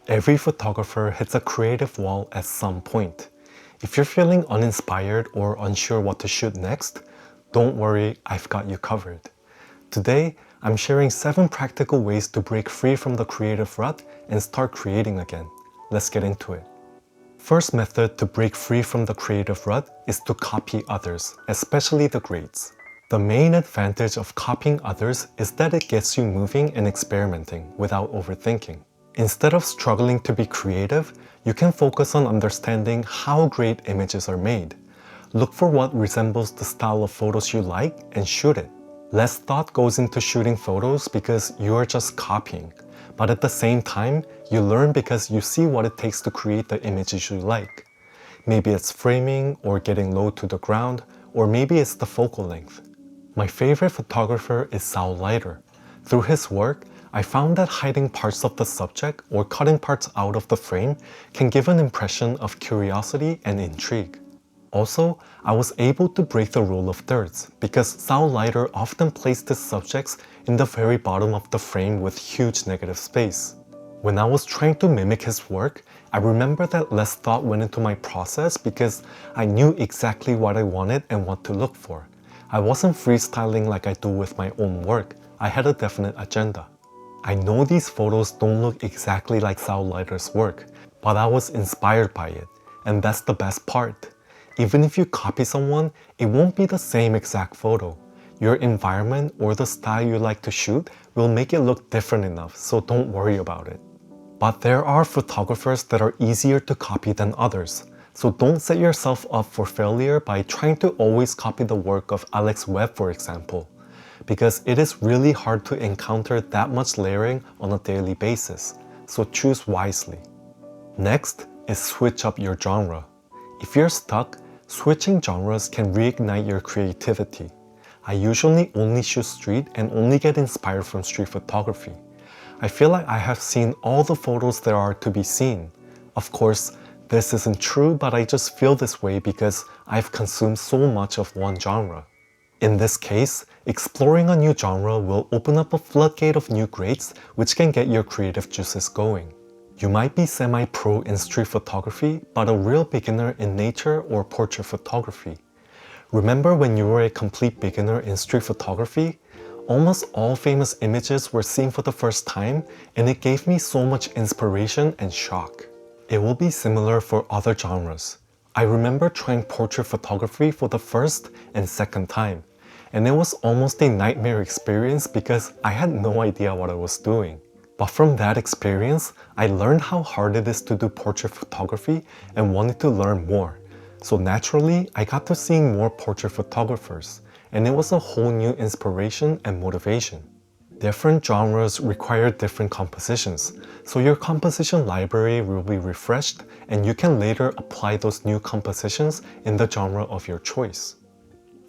Every photographer hits a creative wall at some point. If you're feeling uninspired or unsure what to shoot next, don't worry, I've got you covered. Today, I'm sharing 7 practical ways to break free from the creative rut and start creating again. Let's get into it. First method to break free from the creative rut is to copy others, especially the greats. The main advantage of copying others is that it gets you moving and experimenting without overthinking. Instead of struggling to be creative, you can focus on understanding how great images are made. Look for what resembles the style of photos you like and shoot it. Less thought goes into shooting photos because you are just copying. But at the same time, you learn because you see what it takes to create the images you like. Maybe it's framing or getting low to the ground, or maybe it's the focal length. My favorite photographer is Saul Leiter. Through his work, I found that hiding parts of the subject or cutting parts out of the frame can give an impression of curiosity and intrigue. Also, I was able to break the rule of thirds because Saul Leiter often placed his subjects in the very bottom of the frame with huge negative space. When I was trying to mimic his work, I remember that less thought went into my process because I knew exactly what I wanted and what to look for. I wasn't freestyling like I do with my own work. I had a definite agenda. I know these photos don't look exactly like Saul Leiter's work, but I was inspired by it, and that's the best part. Even if you copy someone, it won't be the same exact photo. Your environment or the style you like to shoot will make it look different enough, so don't worry about it. But there are photographers that are easier to copy than others, so don't set yourself up for failure by trying to always copy the work of Alex Webb, for example, because it is really hard to encounter that much layering on a daily basis, so choose wisely. Next is switch up your genre. If you're stuck, switching genres can reignite your creativity. I usually only shoot street and only get inspired from street photography. I feel like I have seen all the photos there are to be seen. Of course, this isn't true, but I just feel this way because I've consumed so much of one genre. In this case, exploring a new genre will open up a floodgate of new greats which can get your creative juices going. You might be semi-pro in street photography, but a real beginner in nature or portrait photography. Remember when you were a complete beginner in street photography? Almost all famous images were seen for the first time, and it gave me so much inspiration and shock. It will be similar for other genres. I remember trying portrait photography for the first and second time, and it was almost a nightmare experience because I had no idea what I was doing. But from that experience, I learned how hard it is to do portrait photography and wanted to learn more. So naturally, I got to seeing more portrait photographers, and it was a whole new inspiration and motivation. Different genres require different compositions, so your composition library will be refreshed and you can later apply those new compositions in the genre of your choice.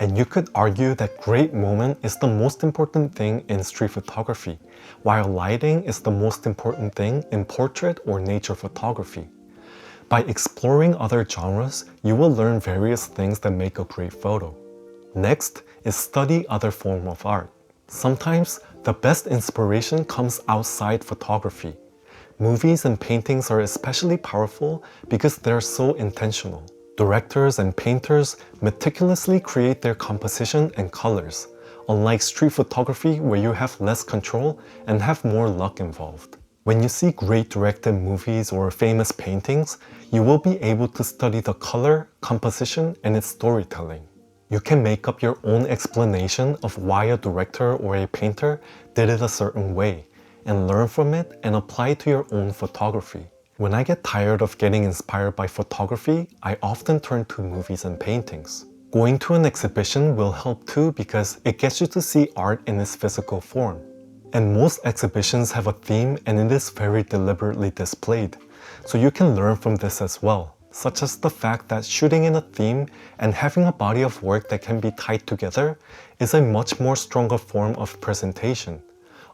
And you could argue that great moment is the most important thing in street photography, while lighting is the most important thing in portrait or nature photography. By exploring other genres, you will learn various things that make a great photo. Next is study other forms of art. Sometimes, the best inspiration comes outside photography. Movies and paintings are especially powerful because they're so intentional. Directors and painters meticulously create their composition and colors, unlike street photography where you have less control and have more luck involved. When you see great directed movies or famous paintings, you will be able to study the color, composition, and its storytelling. You can make up your own explanation of why a director or a painter did it a certain way, and learn from it and apply it to your own photography. When I get tired of getting inspired by photography, I often turn to movies and paintings. Going to an exhibition will help too because it gets you to see art in its physical form. And most exhibitions have a theme and it is very deliberately displayed, so you can learn from this as well, such as the fact that shooting in a theme and having a body of work that can be tied together is a much more stronger form of presentation,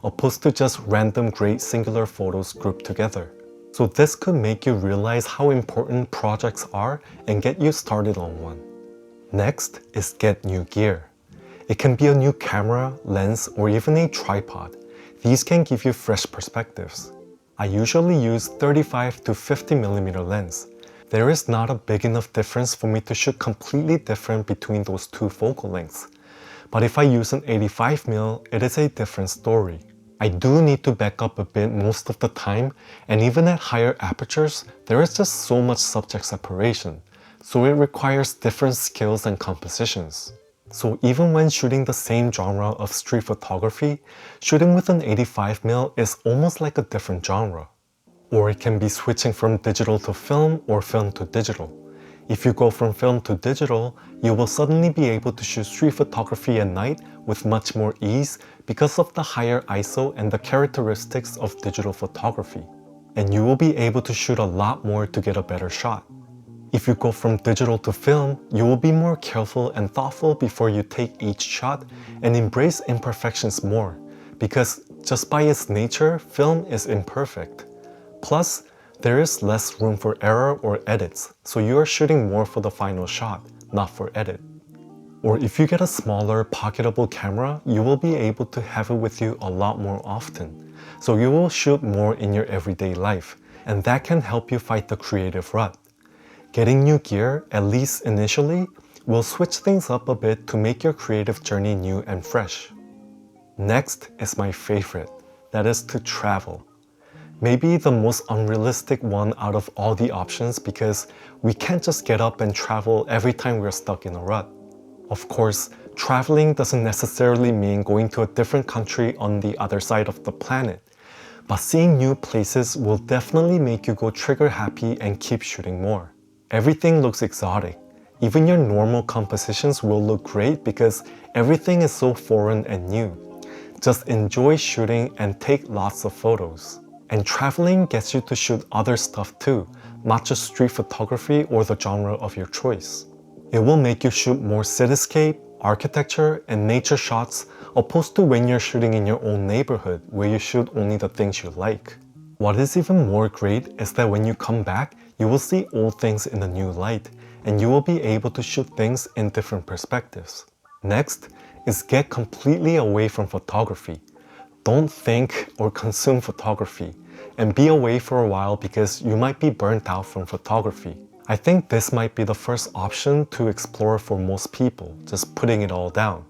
opposed to just random great singular photos grouped together. So this could make you realize how important projects are and get you started on one. Next is get new gear. It can be a new camera, lens, or even a tripod. These can give you fresh perspectives. I usually use 35 to 50mm lens. There is not a big enough difference for me to shoot completely different between those two focal lengths. But if I use an 85mm, it is a different story. I do need to back up a bit most of the time, and even at higher apertures, there is just so much subject separation, so it requires different skills and compositions. So even when shooting the same genre of street photography, shooting with an 85mm is almost like a different genre. Or it can be switching from digital to film or film to digital. If you go from film to digital, you will suddenly be able to shoot street photography at night with much more ease because of the higher ISO and the characteristics of digital photography. And you will be able to shoot a lot more to get a better shot. If you go from digital to film, you will be more careful and thoughtful before you take each shot and embrace imperfections more, because just by its nature, film is imperfect. Plus, there is less room for error or edits, so you are shooting more for the final shot, not for edit. Or if you get a smaller, pocketable camera, you will be able to have it with you a lot more often, so you will shoot more in your everyday life, and that can help you fight the creative rut. Getting new gear, at least initially, will switch things up a bit to make your creative journey new and fresh. Next is my favorite, that is to travel. Maybe the most unrealistic one out of all the options because we can't just get up and travel every time we're stuck in a rut. Of course, traveling doesn't necessarily mean going to a different country on the other side of the planet, but seeing new places will definitely make you go trigger happy and keep shooting more. Everything looks exotic. Even your normal compositions will look great because everything is so foreign and new. Just enjoy shooting and take lots of photos. And traveling gets you to shoot other stuff too, not just street photography or the genre of your choice. It will make you shoot more cityscape, architecture, and nature shots opposed to when you're shooting in your own neighborhood where you shoot only the things you like. What is even more great is that when you come back, you will see old things in a new light, and you will be able to shoot things in different perspectives. Next is get completely away from photography. Don't think or consume photography, and be away for a while because you might be burnt out from photography. I think this might be the first option to explore for most people, just putting it all down.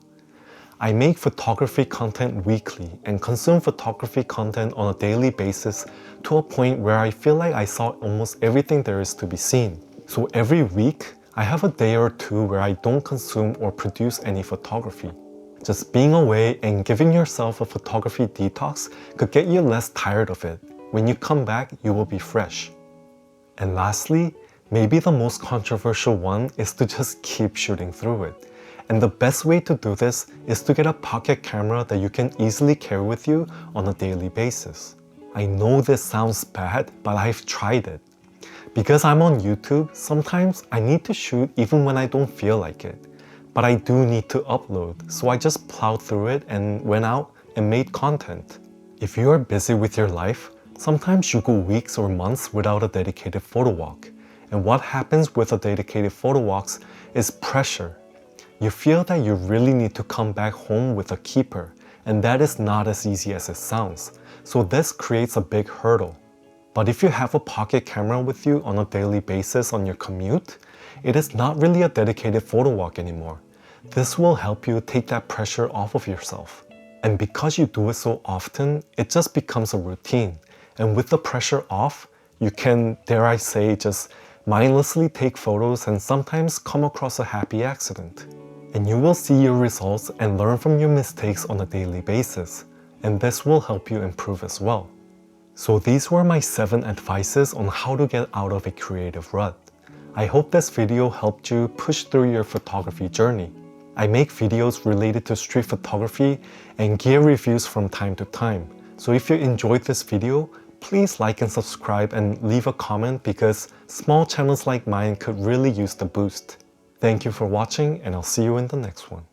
I make photography content weekly and consume photography content on a daily basis to a point where I feel like I saw almost everything there is to be seen. So every week, I have a day or two where I don't consume or produce any photography. Just being away and giving yourself a photography detox could get you less tired of it. When you come back, you will be fresh. And lastly, maybe the most controversial one is to just keep shooting through it. And the best way to do this is to get a pocket camera that you can easily carry with you on a daily basis. I know this sounds bad, but I've tried it. Because I'm on YouTube, sometimes I need to shoot even when I don't feel like it. But I do need to upload, so I just plowed through it and went out and made content. If you are busy with your life, sometimes you go weeks or months without a dedicated photo walk. And what happens with a dedicated photo walks is pressure. You feel that you really need to come back home with a keeper, and that is not as easy as it sounds. So this creates a big hurdle. But if you have a pocket camera with you on a daily basis on your commute, it is not really a dedicated photo walk anymore. This will help you take that pressure off of yourself. And because you do it so often, it just becomes a routine. And with the pressure off, you can, dare I say, just mindlessly take photos and sometimes come across a happy accident. And you will see your results and learn from your mistakes on a daily basis. And this will help you improve as well. So these were my 7 advices on how to get out of a creative rut. I hope this video helped you push through your photography journey. I make videos related to street photography and gear reviews from time to time. So if you enjoyed this video, please like and subscribe and leave a comment because small channels like mine could really use the boost. Thank you for watching, and I'll see you in the next one.